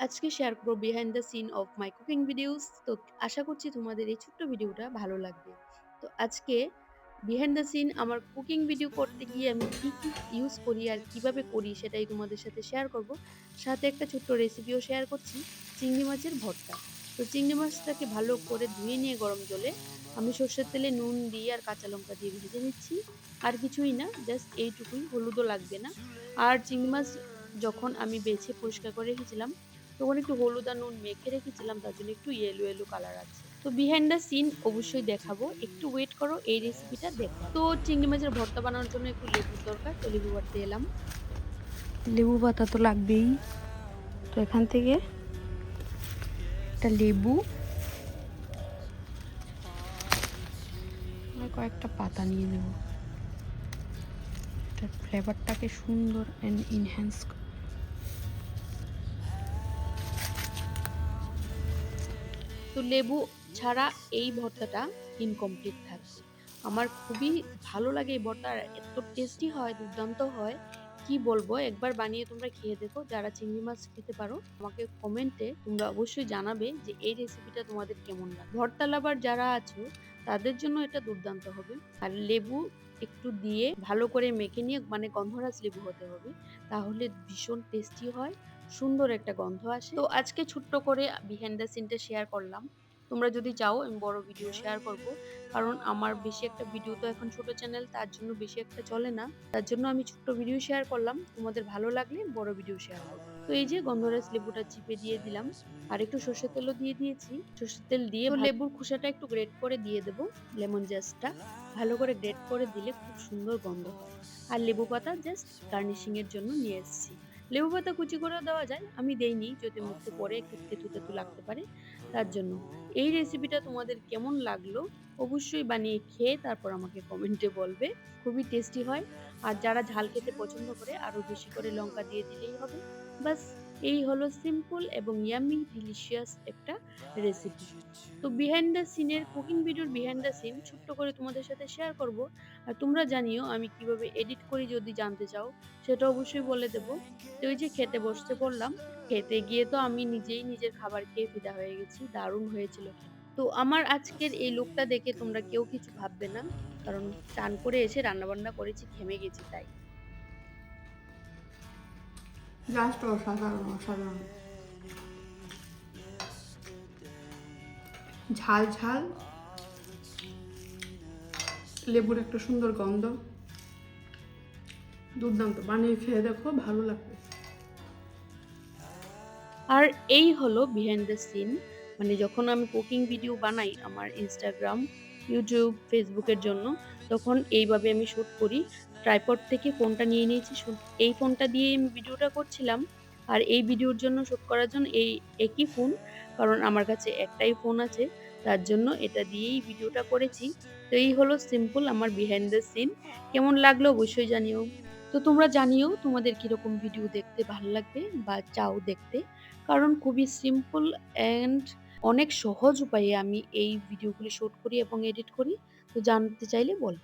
আজকে শেয়ার করব behind the scene of my cooking videos. তো আশা করছি তোমাদের এই ছোট্ট ভিডিওটা ভালো লাগবে। তো আজকে বিহাইন্ড দ্য সিন আমার কুকিং ভিডিও করতে গিয়ে আমি কি কি ইউজ করি আর কিভাবে করি সেটাই তোমাদের সাথে শেয়ার করব। সাথে একটা ছোট্ট রেসিপিও শেয়ার করছি, চিংড়ি মাছের ভর্তা। তো চিংড়ি মাছটাকে ভালো করে ধুয়ে নিয়ে গরম জলে আমি সর্ষের তেলে নুন দিয়ে আর কাঁচা লঙ্কা দিয়ে ভেজে নিচ্ছি। আর কিছুই না, জাস্ট এইটুকুই, হলুদও লাগবে না। আর চিংড়ি মাছ যখন আমি বেছে পরিষ্কার করে রেখেছিলাম তখন একটু হলুদ আর নুন মেখে রেখেছিলাম, তার জন্য একটু ইয়েলো ইয়েলো কালার আছে। তো বিহাইন্ড দ্য সিন অবশ্যই দেখাবো, একটু ওয়েট করো, এই রেসিপিটা দেখো। তো চিংড়ি মাছের ভর্তা বানানোর জন্য একটু লেবুর দরকার, তো লেবু কাটতে এলাম। লেবু পাতা তো লাগবেই। তো এখান থেকে একটা লেবু আর কয়েকটা পাতা নিয়ে নেব, এটার ফ্লেভারটাকে সুন্দর অ্যান্ড ইনহ্যান্স। তো লেবু ছাড়া এই ভর্তাটা ইনকমপ্লিট থাকবে। আমার খুবই ভালো লাগে এই ভর্তা, আর এত টেস্টি হয়, দুর্দান্ত হয়, কি বলবো। একবার বানিয়ে তোমরা খেয়ে দেখো, যারা চিংড়ি মাছ খেতে পারো আমাকে কমেন্টে তোমরা অবশ্যই জানাবে যে এই রেসিপিটা তোমাদের কেমন লাগে। ভর্তা লাভার যারা আছো তাদের জন্য এটা দুর্দান্ত হবে। আর লেবু একটু দিয়ে ভালো করে মেখে নিয়ে, মানে গন্ধরাজ লেবু হতে হবে, তাহলে ভীষণ টেস্টি হয়, সুন্দর একটা গন্ধ আসে। তো আজকে ছোট্ট করে বিহাইন্ড দ্য সিনটা শেয়ার করলাম। তোমরা যদি চাও আমি বড় ভিডিও শেয়ার করব, কারণ আমার বেশি একটা ভিডিও তো এখন ছোট চ্যানেল, তার জন্য বেশি একটা চলে না। তার জন্য আমি ছোট্ট ভিডিও শেয়ার করলাম, তোমাদের ভালো লাগলে বড় ভিডিও শেয়ার করব। তো এই যে গন্ধরাজ লেবুটা চিপে দিয়ে দিলাম, আর একটু সর্ষের তেলও দিয়ে দিয়েছি। সর্ষের তেল দিয়ে লেবুর খোসাটা একটু গ্রেট করে দিয়ে দেবো, লেমন জেস্টটা ভালো করে গ্রেট করে দিলে খুব সুন্দর গন্ধ হয়। আর লেবু পাতা জাস্ট গার্নিশিং এর জন্য নিয়ে এসেছি। লেবু পাতা কুচি করেও দেওয়া যায়, আমি দেইনি, যদি মুখে পড়ে একটু তেতু তেতু লাগতে পারে, তার জন্য। এই রেসিপিটা তোমাদের কেমন লাগলো অবশ্যই বানিয়ে খেয়ে তারপর আমাকে কমেন্টে বলবে। খুবই টেস্টি হয়, আর যারা ঝাল খেতে পছন্দ করে আরো বেশি করে লঙ্কা দিয়ে দিলেই হবে। বাস, এই হলো সিম্পল এবং ইয়ামি ডিলিশিয়াস একটা রেসিপি। তো বিহাইন্ড দ্য সিনের কুকিং ভিডিওর বিহাইন্ড দ্য সিন ছোট্ট করে তোমাদের সাথে শেয়ার করব। আর তোমরা জানিও আমি কিভাবে এডিট করি, যদি জানতে চাও সেটা অবশ্যই বলে দেবো। তো ওই যে খেতে বসতে বললাম, খেতে গিয়ে তো আমি নিজেই নিজের খাবার খেয়ে ফিদা হয়ে গেছি, দারুণ হয়েছিল খেতে। তো আমার আজকের এই লুকটা দেখে তোমরা কেউ কিছু ভাববে না, কারণ চান করে এসে রান্না বান্না করেছি, ঘেমে গেছি তাই। জাস্ট অসাধারণ অসাধারণ, ঝাল ঝাল, লেবুর একটা সুন্দর গন্ধ, দুর্দান্ত। বানিয়ে খেয়ে দেখো, ভালো লাগবে। আর এই হলো বিহাইন্ড দ্য সিন, মানে যখন আমি কুকিং ভিডিও বানাই আমার ইনস্টাগ্রাম, ইউটিউব, ফেসবুকের জন্য, তখন এইভাবে আমি শুট করি। ট্রাইপড থেকে ফোনটা নিয়ে নিয়েছি, এই ফোনটা দিয়ে আমি ভিডিওটা করছিলাম। আর এই ভিডিওর জন্য, শুট করার জন্য এই একই ফোন, কারণ আমার কাছে একটাই ফোন আছে, তার জন্য এটা দিয়েই ভিডিওটা করেছি। তো এই হলো সিম্পল আমার বিহাইন্ড দ্য সিন। কেমন লাগলো অবশ্যই জানিও। তো তোমরা জানিও তোমাদের কিরকম ভিডিও দেখতে ভালো লাগবে বা চাও দেখতে, কারণ খুবই সিম্পল অ্যান্ড অনেক সহজ উপায়ে আমি এই ভিডিওগুলি শুট করি এবং এডিট করি। তো জানতে চাইলে বলো।